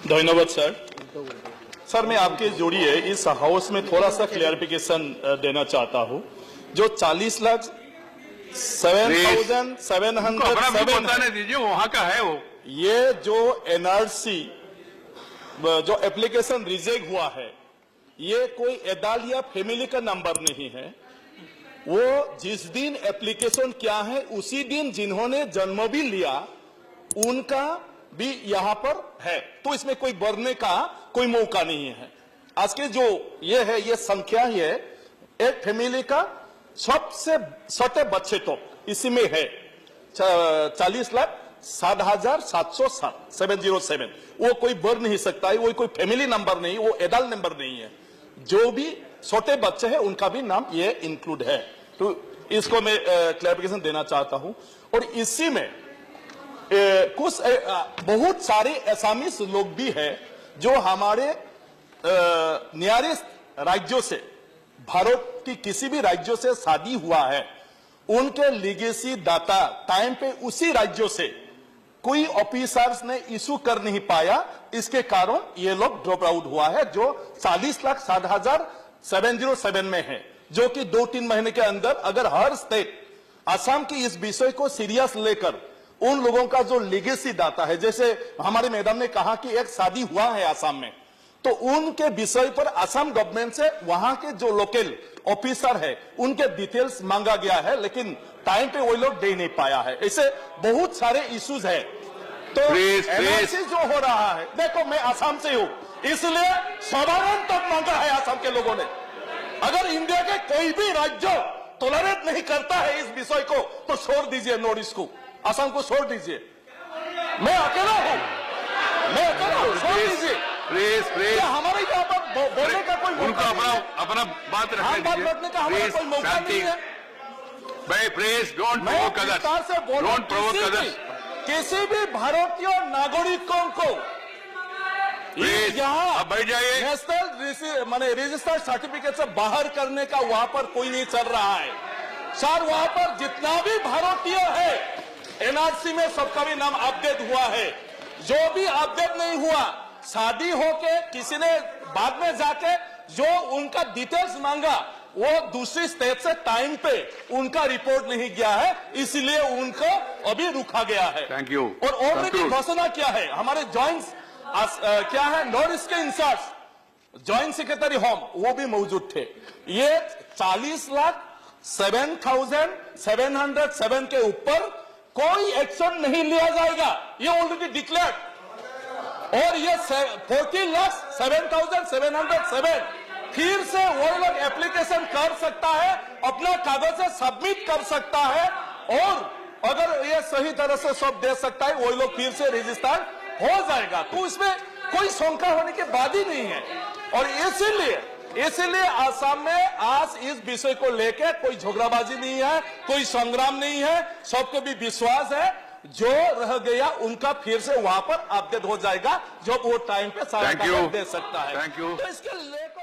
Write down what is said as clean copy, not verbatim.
धन्यवाद सर। मैं आपके जोड़िए इस हाउस में थोड़ा सा क्लियरिफिकेशन देना चाहता हूं। जो 40 लाख 7,707 बताने दीजिए, वहां का है वो। ये जो एनआरसी जो एप्लीकेशन रिजेक्ट हुआ है, ये कोई एदाल या फैमिली का नंबर नहीं है। वो जिस दिन एप्लीकेशन क्या है उसी दिन जिन्होंने जन्म भी लिया उनका भी यहाँ पर है, तो इसमें कोई बढ़ने का कोई मौका नहीं है। आज के जो ये है, ये संख्या है एक फैमिली का सबसे छोटे बच्चे तो इसी में है 40,07,707 वो कोई बढ़ नहीं सकता है, वो कोई फैमिली नंबर नहीं, वो एडल्ट नंबर नहीं है। जो भी छोटे बच्चे हैं उनका भी नाम ये इंक्लूड है, तो इसको मैं क्लैरिफिकेशन देना चाहता हूं। और इसी में कुछ बहुत सारे असामीज लोग भी हैं जो हमारे नियरेस्ट राज्यों से, भारत की किसी भी राज्यों से शादी हुआ है, उनके लीगेसी डाटा टाइम पे उसी राज्यों से कोई ऑफिसर्स ने इशू कर नहीं पाया, इसके कारण ये लोग ड्रॉप आउट हुआ है, जो 40,07,707 में है, जो कि 2-3 महीने के अंदर अगर हर स्टेट असम की इस विषय को सीरियस लेकर उन लोगों का जो लीगेसी डाटा है, जैसे हमारे मैडम ने कहा कि एक शादी हुआ है असम में, तो उनके विषय पर असम गवर्नमेंट से वहां के जो लोकल ऑफिसर है उनके डिटेल्स मांगा गया है, लेकिन टाइम पे वो लोग दे नहीं पाया है। ऐसे बहुत सारे इश्यूज है। तो एनआरसी जो हो रहा है, देखो मैं असम से हूं, इसलिए साधारण तक मांगा है असम के लोगों ने। अगर इंडिया के कोई भी राज्य टॉलरेट नहीं करता है इस विषय को, तो छोड़ दीजिए नॉर्थ ईस्ट को, असम को छोड़ दीजिए। मैं अकेला हूं, छोड़ दीजिए प्लीज। हमारे यहाँ पर बोलने का कोई उनका अपना बात रखने रखने का हमारा कोई मौका नहीं है। भाई प्लीज डोंट प्रोवोक अदर्स। किसी भी भारतीय नागरिकों को यहाँ बैठ जाइए, नेशनल माने रजिस्टर्ड सर्टिफिकेट से बाहर करने का वहां पर कोई नहीं चल रहा है सर। वहां पर जितना भी भारतीय है एनआरसी में सबका भी नाम अपडेट हुआ है। जो भी अपडेट नहीं हुआ, शादी होके किसी ने बाद में जाके जो उनका डिटेल्स मांगा, वो दूसरी स्टेट से टाइम पे उनका रिपोर्ट नहीं गया है, इसलिए उनको अभी रुका गया है। Thank you. और ऑलरेडी घोषणा क्या है, हमारे जॉइंट क्या है नॉर्थ ईस्ट के इंचार्ज जॉइंट सेक्रेटरी होम वो भी मौजूद थे। ये 40,07,707 के ऊपर कोई एक्शन नहीं लिया जाएगा, ये ऑलरेडी डिक्लेयर। और ये 40,07,707 फिर से वो लोग एप्लीकेशन कर सकता है, अपना कागज से सबमिट कर सकता है, और अगर ये सही तरह से सब दे सकता है, वो लोग फिर से रजिस्टर्ड हो जाएगा। तो इसमें कोई शंका होने की बात ही नहीं है। और इसीलिए आसाम में आज इस विषय को लेकर कोई झगड़ाबाजी नहीं है, कोई संग्राम नहीं है, सबको भी विश्वास है जो रह गया उनका फिर से वहां पर अपडेट हो जाएगा, जब वो टाइम पे सारा दे सकता है। Thank you. तो इसके लेकर